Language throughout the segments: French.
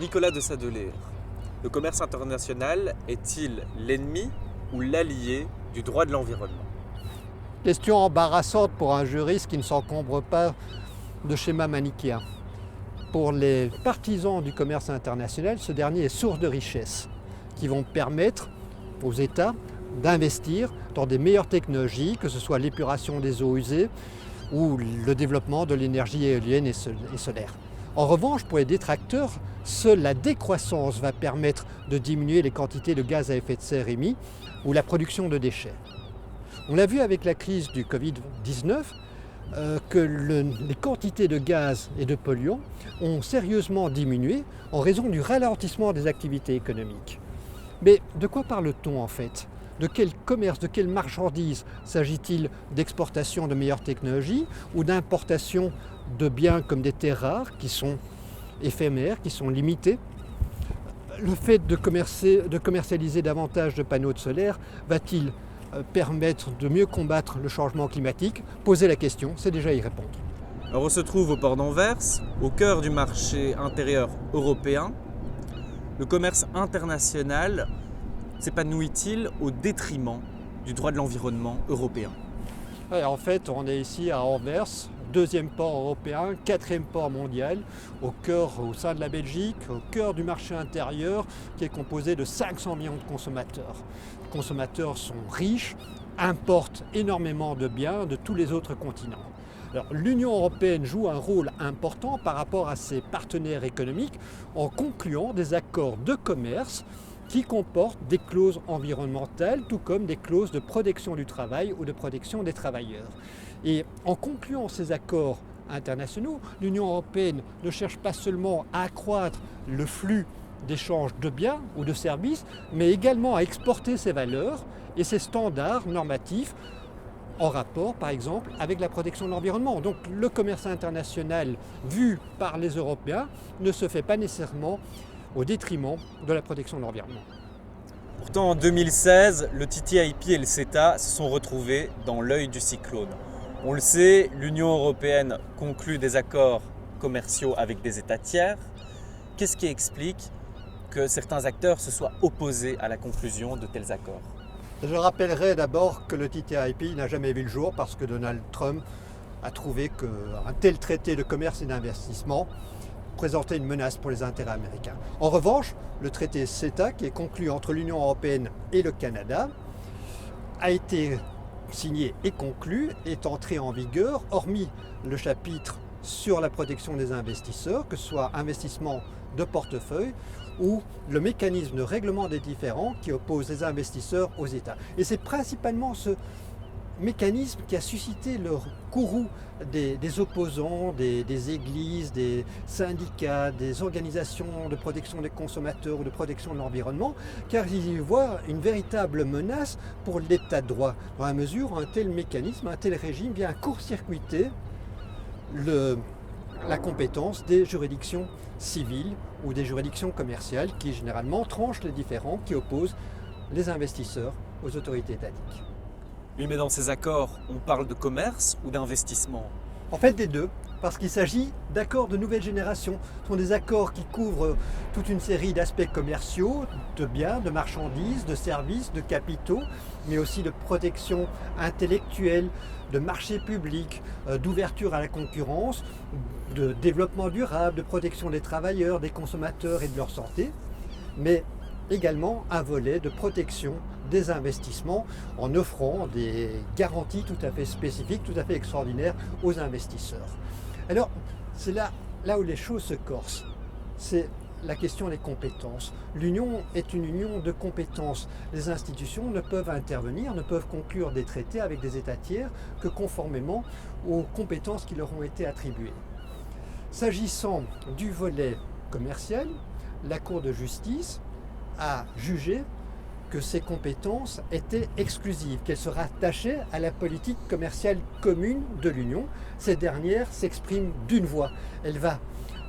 Nicolas de Sadelère, le commerce international est-il l'ennemi ou l'allié du droit de l'environnement? Question embarrassante pour un juriste qui ne s'encombre pas de schémas manichéens. Pour les partisans du commerce international, ce dernier est source de richesses qui vont permettre aux États d'investir dans des meilleures technologies, que ce soit l'épuration des eaux usées ou le développement de l'énergie éolienne et solaire. En revanche, pour les détracteurs, seule la décroissance va permettre de diminuer les quantités de gaz à effet de serre émis ou la production de déchets. On l'a vu avec la crise du Covid-19, que les quantités de gaz et de polluants ont sérieusement diminué en raison du ralentissement des activités économiques. Mais de quoi parle-t-on en fait? De quel commerce, de quelle marchandise s'agit-il? D'exportation de meilleures technologies ou d'importation de biens comme des terres rares qui sont éphémères, qui sont limités? Le fait de commercialiser davantage de panneaux solaires va-t-il permettre de mieux combattre le changement climatique? Poser la question, c'est déjà y répondre. Alors, on se trouve au port d'Anvers, au cœur du marché intérieur européen. Le commerce international s'épanouit-il au détriment du droit de l'environnement européen? En fait, on est ici à Anvers, deuxième port européen, quatrième port mondial, au sein de la Belgique, au cœur du marché intérieur qui est composé de 500 millions de consommateurs. Les consommateurs sont riches, importent énormément de biens de tous les autres continents. Alors, l'Union européenne joue un rôle important par rapport à ses partenaires économiques en concluant des accords de commerce qui comportent des clauses environnementales, tout comme des clauses de protection du travail ou de protection des travailleurs. Et en concluant ces accords internationaux, l'Union européenne ne cherche pas seulement à accroître le flux d'échange de biens ou de services, mais également à exporter ses valeurs et ses standards normatifs en rapport, par exemple, avec la protection de l'environnement. Donc le commerce international vu par les Européens ne se fait pas nécessairement au détriment de la protection de l'environnement. Pourtant, en 2016, le TTIP et le CETA se sont retrouvés dans l'œil du cyclone. On le sait, l'Union européenne conclut des accords commerciaux avec des États tiers. Qu'est-ce qui explique que certains acteurs se soient opposés à la conclusion de tels accords? Je rappellerai d'abord que le TTIP n'a jamais vu le jour parce que Donald Trump a trouvé qu'un tel traité de commerce et d'investissement présentait une menace pour les intérêts américains. En revanche, le traité CETA, qui est conclu entre l'Union européenne et le Canada, a été signé et conclu, est entré en vigueur, hormis le chapitre sur la protection des investisseurs, que ce soit investissement de portefeuille ou le mécanisme de règlement des différends qui oppose les investisseurs aux États. Et c'est principalement ce mécanisme qui a suscité le courroux des opposants, des églises, des syndicats, des organisations de protection des consommateurs ou de protection de l'environnement, car ils y voient une véritable menace pour l'état de droit, dans la mesure où un tel mécanisme, un tel régime vient court-circuiter la compétence des juridictions civiles ou des juridictions commerciales qui généralement tranchent les différends qui opposent les investisseurs aux autorités étatiques. Oui, mais dans ces accords, on parle de commerce ou d'investissement? En fait, des deux, parce qu'il s'agit d'accords de nouvelle génération. Ce sont des accords qui couvrent toute une série d'aspects commerciaux, de biens, de marchandises, de services, de capitaux, mais aussi de protection intellectuelle, de marché public, d'ouverture à la concurrence, de développement durable, de protection des travailleurs, des consommateurs et de leur santé, mais également un volet de protection des investissements en offrant des garanties tout à fait spécifiques, tout à fait extraordinaires aux investisseurs. Alors, c'est là où les choses se corsent. C'est la question des compétences. L'Union est une union de compétences. Les institutions ne peuvent intervenir, ne peuvent conclure des traités avec des États tiers que conformément aux compétences qui leur ont été attribuées. S'agissant du volet commercial, la Cour de justice a jugé que ces compétences étaient exclusives, qu'elles se rattachaient à la politique commerciale commune de l'Union. Cette dernière s'exprime d'une voix.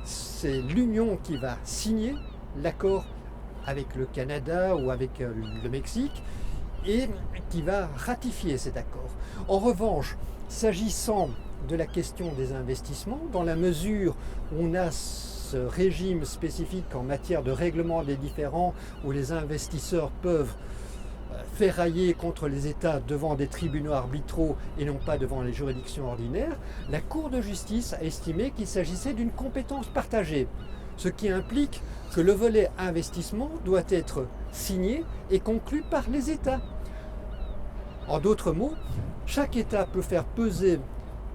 C'est l'Union qui va signer l'accord avec le Canada ou avec le Mexique et qui va ratifier cet accord. En revanche, s'agissant de la question des investissements, dans la mesure où on a ce régime spécifique en matière de règlement des différends où les investisseurs peuvent ferrailler contre les États devant des tribunaux arbitraux et non pas devant les juridictions ordinaires, la Cour de justice a estimé qu'il s'agissait d'une compétence partagée, ce qui implique que le volet investissement doit être signé et conclu par les États. En d'autres mots, chaque État peut faire peser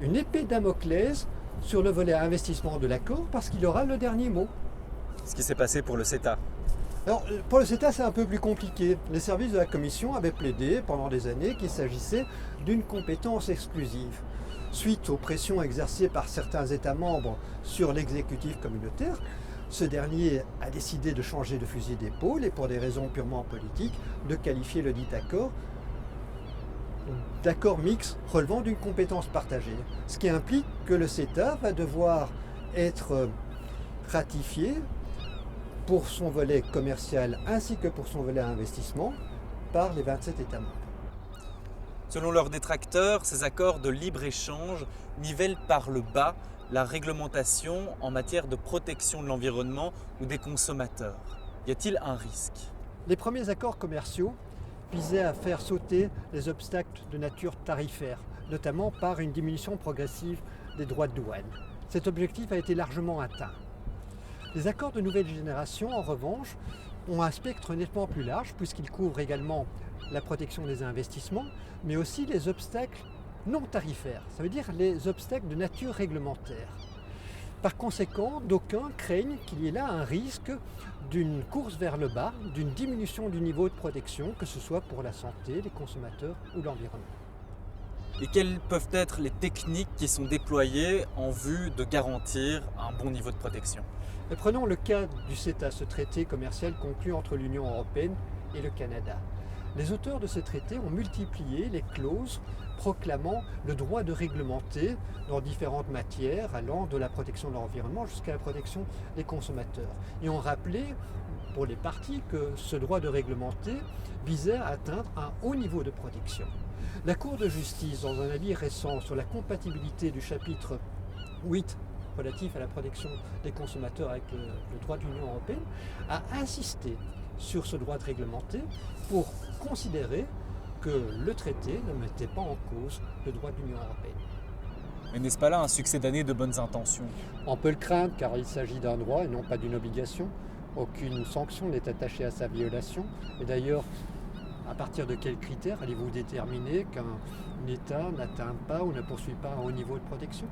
une épée Damoclès sur le volet investissement de l'accord parce qu'il aura le dernier mot. Ce qui s'est passé pour le CETA. Alors, pour le CETA, c'est un peu plus compliqué. Les services de la Commission avaient plaidé pendant des années qu'il s'agissait d'une compétence exclusive. Suite aux pressions exercées par certains États membres sur l'exécutif communautaire, ce dernier a décidé de changer de fusil d'épaule et pour des raisons purement politiques, de qualifier le dit accord d'accord mixte relevant d'une compétence partagée. Ce qui implique que le CETA va devoir être ratifié pour son volet commercial ainsi que pour son volet investissement par les 27 États membres. Selon leurs détracteurs, ces accords de libre-échange nivellent par le bas la réglementation en matière de protection de l'environnement ou des consommateurs. Y a-t-il un risque? Les premiers accords commerciaux visaient à faire sauter les obstacles de nature tarifaire, notamment par une diminution progressive des droits de douane. Cet objectif a été largement atteint. Les accords de nouvelle génération, en revanche, ont un spectre nettement plus large puisqu'ils couvrent également la protection des investissements, mais aussi les obstacles non tarifaires, ça veut dire les obstacles de nature réglementaire. Par conséquent, d'aucuns craignent qu'il y ait là un risque d'une course vers le bas, d'une diminution du niveau de protection, que ce soit pour la santé, les consommateurs ou l'environnement. Et quelles peuvent être les techniques qui sont déployées en vue de garantir un bon niveau de protection? Mais prenons le cas du CETA, ce traité commercial conclu entre l'Union européenne et le Canada. Les auteurs de ce traité ont multiplié les clauses proclamant le droit de réglementer dans différentes matières, allant de la protection de l'environnement jusqu'à la protection des consommateurs. Et ont rappelé pour les parties que ce droit de réglementer visait à atteindre un haut niveau de protection. La Cour de justice, dans un avis récent sur la compatibilité du chapitre 8 relatif à la protection des consommateurs avec le droit de l'Union européenne, a insisté sur ce droit de réglementer pour considérer que le traité ne mettait pas en cause le droit de l'Union européenne. Mais n'est-ce pas là un succès d'année de bonnes intentions? On peut le craindre car il s'agit d'un droit et non pas d'une obligation. Aucune sanction n'est attachée à sa violation. Et d'ailleurs, à partir de quels critères allez-vous déterminer qu'un État n'atteint pas ou ne poursuit pas un haut niveau de protection?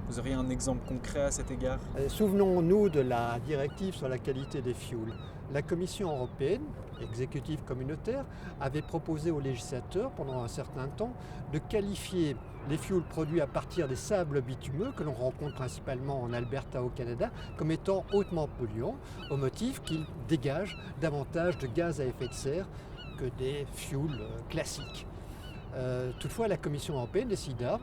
Vous auriez un exemple concret à cet égard? Souvenons-nous de la directive sur la qualité des fuels. La Commission européenne, exécutif communautaire, avait proposé aux législateurs pendant un certain temps de qualifier les fuels produits à partir des sables bitumeux que l'on rencontre principalement en Alberta au Canada comme étant hautement polluants au motif qu'ils dégagent davantage de gaz à effet de serre que des fuels classiques. Toutefois, la Commission européenne décida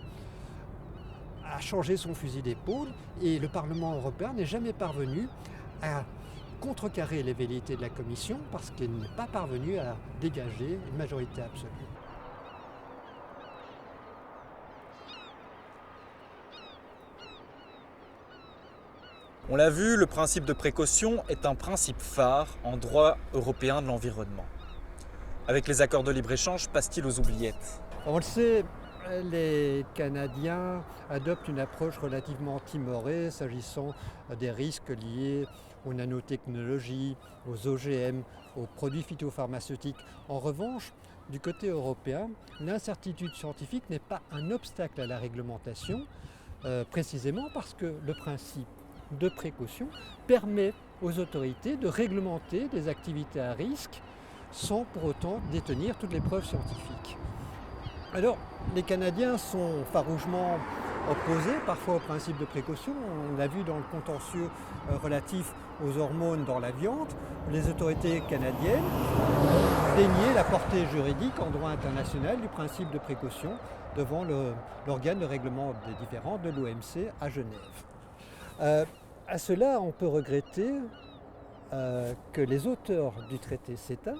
à changer son fusil d'épaule et le Parlement européen n'est jamais parvenu à contrecarrer les velléités de la Commission parce qu'elle n'est pas parvenue à dégager une majorité absolue. On l'a vu, le principe de précaution est un principe phare en droit européen de l'environnement. Avec les accords de libre-échange, passe-t-il aux oubliettes? On le sait, les Canadiens adoptent une approche relativement timorée s'agissant des risques liés aux nanotechnologies, aux OGM, aux produits phytopharmaceutiques. En revanche, du côté européen, l'incertitude scientifique n'est pas un obstacle à la réglementation, précisément parce que le principe de précaution permet aux autorités de réglementer des activités à risque sans pour autant détenir toutes les preuves scientifiques. Alors, les Canadiens sont farouchement opposés parfois au principe de précaution. On l'a vu dans le contentieux relatif aux hormones dans la viande. Les autorités canadiennes déniaient la portée juridique en droit international du principe de précaution devant l'organe de règlement des différends de l'OMC à Genève. À cela, on peut regretter que les auteurs du traité CETA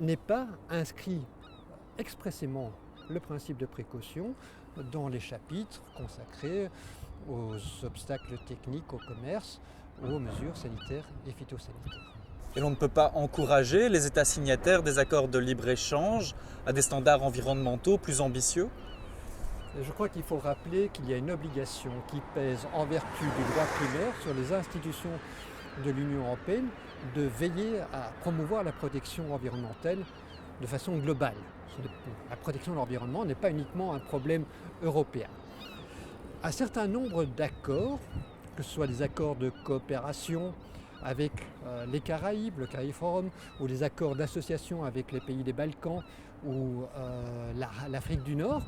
n'aient pas inscrit expressément le principe de précaution dans les chapitres consacrés aux obstacles techniques au commerce, aux mesures sanitaires et phytosanitaires. Et l'on ne peut pas encourager les États signataires des accords de libre-échange à des standards environnementaux plus ambitieux? Je crois qu'il faut rappeler qu'il y a une obligation qui pèse en vertu du droit primaire sur les institutions de l'Union européenne de veiller à promouvoir la protection environnementale de façon globale. La protection de l'environnement n'est pas uniquement un problème européen. Un certain nombre d'accords, que ce soit des accords de coopération avec les Caraïbes, le CARIFORUM, ou les accords d'association avec les pays des Balkans ou l'Afrique du Nord,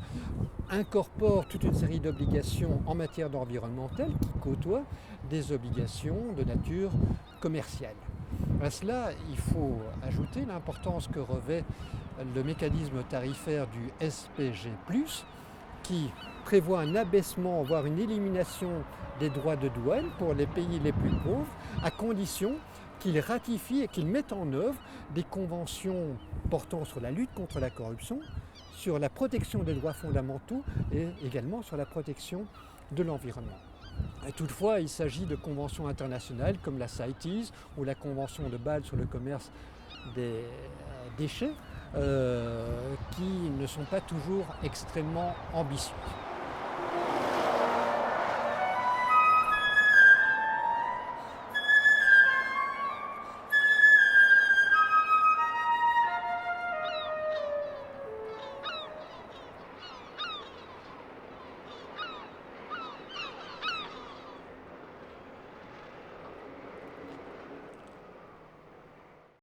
incorporent toute une série d'obligations en matière d'environnemental qui côtoient des obligations de nature commerciale. À cela, il faut ajouter l'importance que revêt le mécanisme tarifaire du SPG+, qui prévoit un abaissement, voire une élimination des droits de douane pour les pays les plus pauvres, à condition qu'ils ratifient et qu'ils mettent en œuvre des conventions portant sur la lutte contre la corruption, sur la protection des droits fondamentaux et également sur la protection de l'environnement. Et toutefois, il s'agit de conventions internationales comme la CITES ou la Convention de Bâle sur le commerce des déchets qui ne sont pas toujours extrêmement ambitieuses.